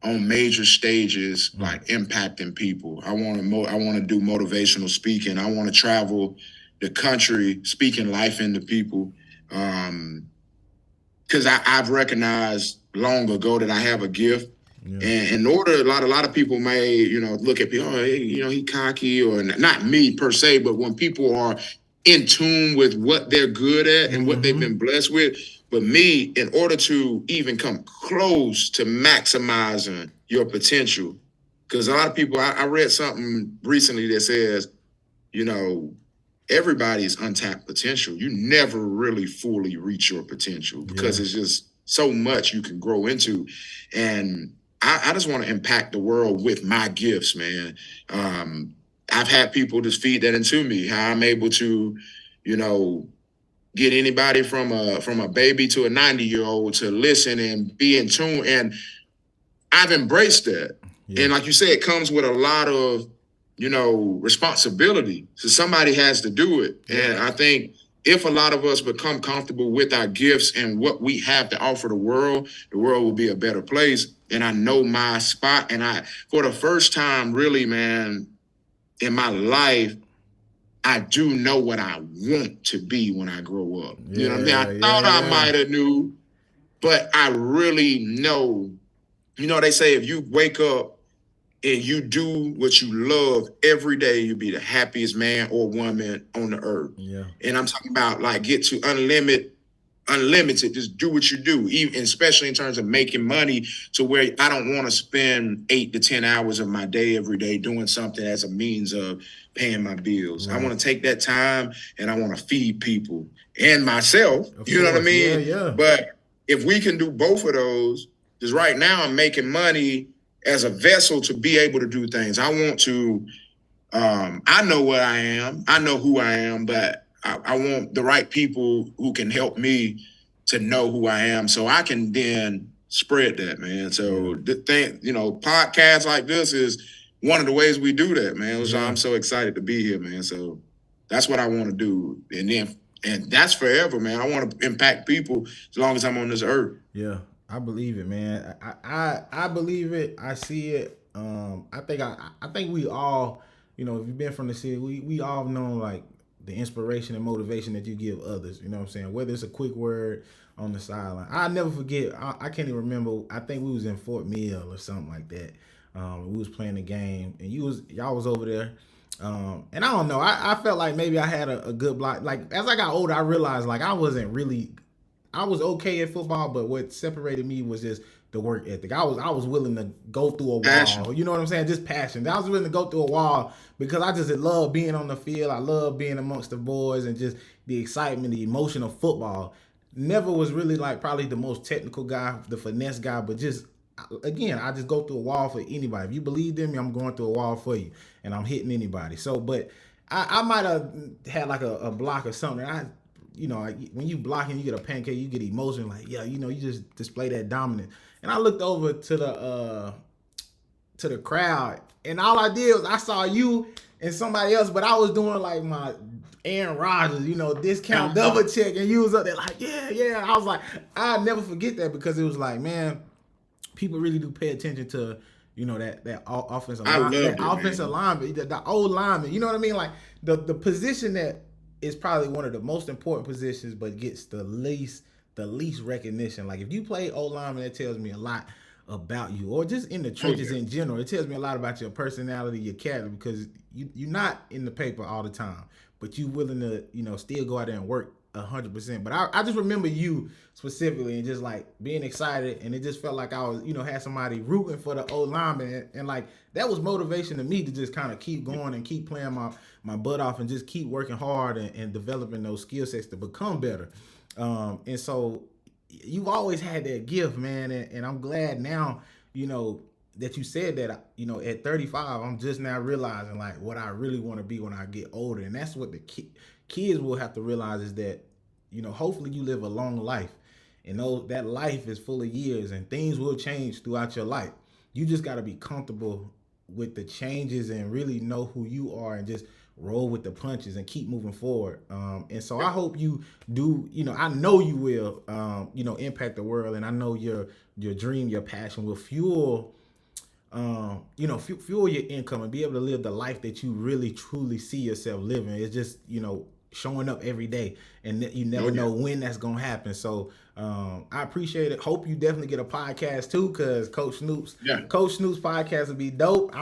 Speaker 1: on major stages, like impacting people. I want to do motivational speaking. I want to travel the country, speaking life into people. Because I've recognized long ago that I have a gift. Yeah. And in order, a lot of people may, look at me, he cocky, or not me per se, but when people are in tune with what they're good at and what they've been blessed with. But me, in order to even come close to maximizing your potential, because a lot of people, I read something recently that says, everybody's untapped potential. You never really fully reach your potential, because it's just so much you can grow into. And I just want to impact the world with my gifts, man. I've had people just feed that into me, how I'm able to, get anybody from a baby to a 90-year-old to listen and be in tune. And I've embraced that. Yeah. And like you said, it comes with a lot of, responsibility. So somebody has to do it. Yeah. And I think if a lot of us become comfortable with our gifts and what we have to offer the world will be a better place. And I know my spot. And for the first time, really, man, in my life, I do know what I want to be when I grow up. Yeah, you know what I mean? I thought I might have knew, but I really know, they say if you wake up and you do what you love every day, you'll be the happiest man or woman on the earth.
Speaker 2: Yeah.
Speaker 1: And I'm talking about like get to unlimited, just do what you do, even especially in terms of making money to where I don't want to spend 8 to 10 hours of my day every day doing something as a means of paying my bills. Right. I want to take that time and I want to feed people and myself. You know what I mean?
Speaker 2: Yeah.
Speaker 1: But if we can do both of those, because right now I'm making money as a vessel to be able to do things. I want to, I know what I am, I know who I am, but I want the right people who can help me to know who I am so I can then spread that, man. So the thing, podcasts like this is one of the ways we do that, man. So I'm so excited to be here, man. So that's what I want to do. And that's forever, man. I want to impact people as long as I'm on this earth.
Speaker 2: Yeah, I believe it, man. I believe it. I see it. I think we all, if you've been from the city, we all know like the inspiration and motivation that you give others. You know what I'm saying? Whether it's a quick word on the sideline. I'll never forget. I can't even remember. I think we was in Fort Mill or something like that. We was playing the game, and y'all was over there. And I don't know. I felt like maybe I had a good block. Like as I got older, I realized like I was okay at football, but what separated me was just the work ethic. I was willing to go through a wall.
Speaker 1: Passion.
Speaker 2: You know what I'm saying? Just passion. I was willing to go through a wall because I just love being on the field. I love being amongst the boys and just the excitement, the emotion of football. Never was really like probably the most technical guy, the finesse guy, but just again, I just go through a wall for anybody. If you believe in me, I'm going through a wall for you, and I'm hitting anybody. So, but I might have had like a block or something. When you block and you get a pancake, you get emotion. Like, you just display that dominance. And I looked over to the crowd, and all I did was I saw you and somebody else, but I was doing like my Aaron Rodgers, discount double check, and you was up there like, yeah. I was like, I'll never forget that because it was like, man, people really do pay attention to, that offensive line, offensive lineman, the old lineman. You know what I mean? Like the position that is probably one of the most important positions, but gets the least recognition. Like if you play old lineman, that tells me a lot about you, or just in the trenches in general. It tells me a lot about your personality, your character, because you're not in the paper all the time, but you willing to, still go out there and work 100%. But I just remember you specifically and just like being excited, and it just felt like I was, had somebody rooting for the old lineman, and like that was motivation to me to just kind of keep going and keep playing my butt off and just keep working hard and developing those skill sets to become better. And so you've always had that gift, man, and I'm glad now, that you said that, at 35, I'm just now realizing like what I really want to be when I get older. And that's what the kids will have to realize is that, hopefully you live a long life, and that life is full of years and things will change throughout your life. You just got to be comfortable with the changes and really know who you are and just roll with the punches and keep moving forward. And so I hope you do, I know you will, impact the world. And I know your dream, your passion will fuel your income and be able to live the life that you really truly see yourself living. It's just, showing up every day, and you never know when that's going to happen. So I appreciate it. Hope you definitely get a podcast too, because Coach Snoop's podcast will be dope.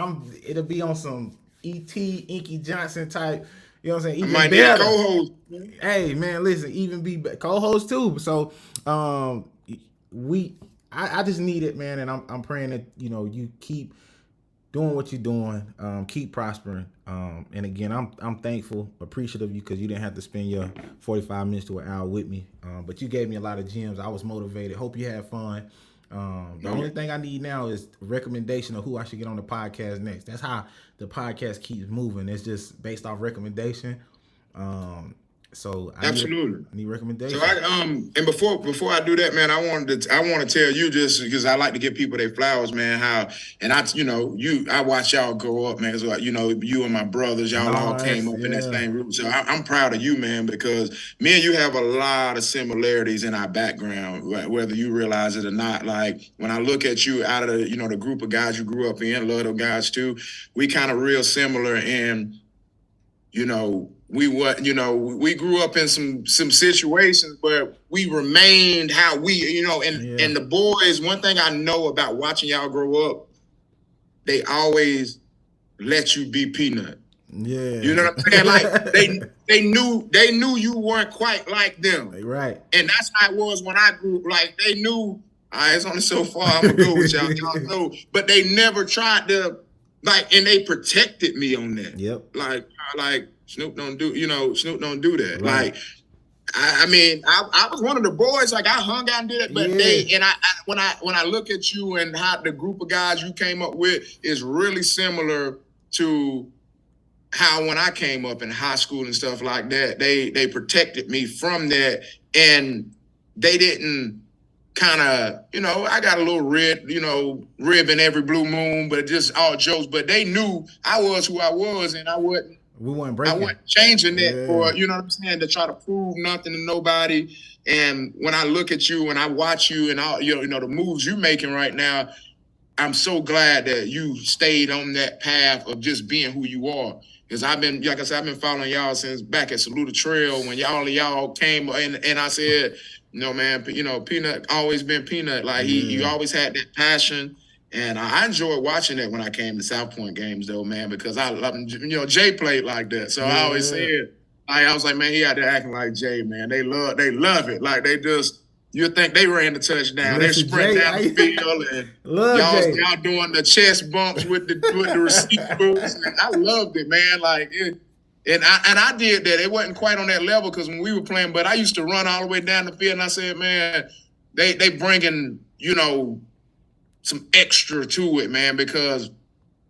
Speaker 2: It'll be on some E.T. Inky Johnson type, you know what I'm saying? Even better. Be co-host. Hey man, listen, even be co-host too. So I just need it, man, and I'm praying that you keep doing what you're doing, keep prospering, and again, I'm thankful, appreciative of you because you didn't have to spend your 45 minutes to an hour with me, but you gave me a lot of gems. I was motivated. Hope you had fun. The only thing I need now is a recommendation of who I should get on the podcast next. That's how the podcast keeps moving. It's just based off recommendation. So I need recommendations.
Speaker 1: So and before I do that, man, I want to tell you just because I like to give people their flowers, man. I watch y'all grow up, man. So you and my brothers, y'all all came up in that same group. So I'm proud of you, man, because me and you have a lot of similarities in our background, whether you realize it or not. Like when I look at you out of the group of guys you grew up in, love those guys too. We kind of real similar in. we grew up in some situations where we remained how we, and the boys, one thing I know about watching y'all grow up, they always let you be Peanut.
Speaker 2: Yeah.
Speaker 1: You know what I'm saying? Like they knew you weren't quite like them.
Speaker 2: Right.
Speaker 1: And that's how it was when I grew. Like they knew, all right, it's only so far I'm gonna go with y'all. Y'all know, but they never tried to and they protected me on that.
Speaker 2: Yep.
Speaker 1: Like Snoop don't do that.
Speaker 2: Right.
Speaker 1: Like I was one of the boys. Like I hung out and did it, but when I look at you and how the group of guys you came up with is really similar to how when I came up in high school and stuff like that, they protected me from that, and they didn't kind of, I got a little rib in every blue moon, but just all jokes. But they knew I was who I was, and I wasn't changing that for, you know what I'm saying, to try to prove nothing to nobody. And when I look at you and I watch you and all, the moves you're making right now, I'm so glad that you stayed on that path of just being who you are. Because I've been following y'all since back at Saluda Trail when y'all came and I said, man, Peanut always been Peanut. Like he always had that passion. And I enjoyed watching that when I came to South Point games though, man, because I love Jay played like that. So I always said, I was like, man, he out there acting like Jay, man. They love it. Like they just, you think they ran the touchdown. They sprint down the field and y'all doing the chest bumps with the receivers. And I loved it, man. And I did that. It wasn't quite on that level because when we were playing, but I used to run all the way down the field and I said, man, they bringing, some extra to it, man, because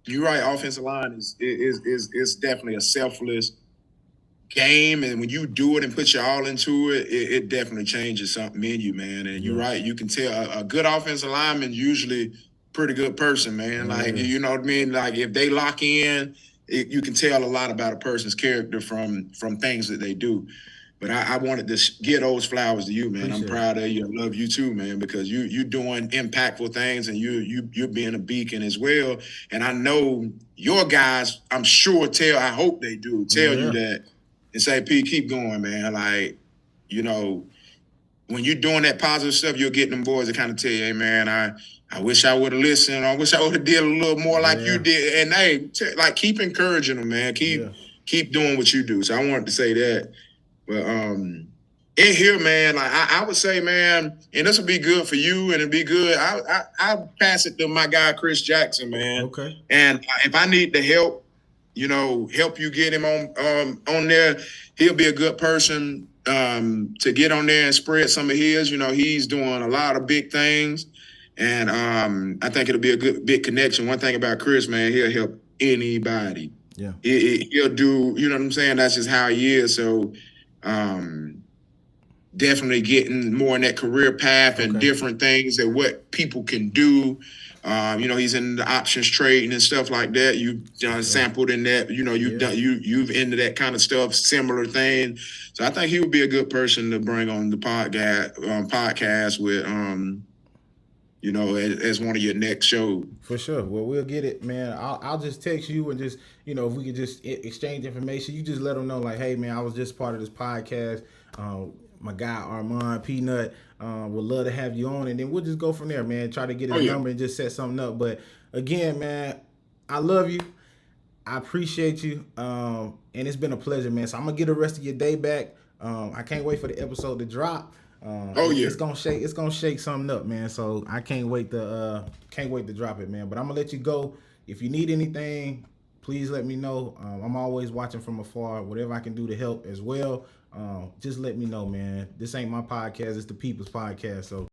Speaker 1: you're right, offensive line is definitely a selfless game, and when you do it and put your all into it, it definitely changes something in you, man. And you're right, you can tell a good offensive lineman usually pretty good person, man. Like you know what I mean? Like if they lock in, you can tell a lot about a person's character from things that they do. But I wanted to give those flowers to you, man. I'm proud of you. I love you too, man, because you doing impactful things and you're being a beacon as well. And I know your guys, I'm sure I hope they do tell you that and say, P, keep going, man. Like, when you're doing that positive stuff, you'll get them boys to kind of tell you, hey, man, I wish I would have listened. I wish I would have did a little more like you did. And hey, keep encouraging them, man. Keep doing what you do. So I wanted to say that. But in here, man, like I would say, man, and this will be good for you, and it'll be good. I'll pass it to my guy Chris Jackson, man.
Speaker 2: Okay.
Speaker 1: And if I need the help, help you get him on there, he'll be a good person to get on there and spread some of his. He's doing a lot of big things, and I think it'll be a good big connection. One thing about Chris, man, he'll help anybody.
Speaker 2: Yeah.
Speaker 1: He'll do. You know what I'm saying? That's just how he is. So. Definitely getting more in that career path and different things that what people can do. He's in the options trading and stuff like that. You've sampled in that. You've into that kind of stuff, similar thing. So I think he would be a good person to bring on the podcast with. As one of your next shows.
Speaker 2: For sure. Well, we'll get it, man. I'll just text you and just, if we could just exchange information, you just let them know, like, hey, man, I was just part of this podcast. My guy, Armand Peanut, would love to have you on. And then we'll just go from there, man. Try to get his number and just set something up. But again, man, I love you. I appreciate you. And it's been a pleasure, man. So I'm going to get the rest of your day back. I can't wait for the episode to drop. It's gonna shake something up, man. So I can't wait to drop it, man. But I'm gonna let you go. If you need anything, please let me know. I'm always watching from afar. Whatever I can do to help as well, just let me know, man. This ain't my podcast. It's the people's podcast. So.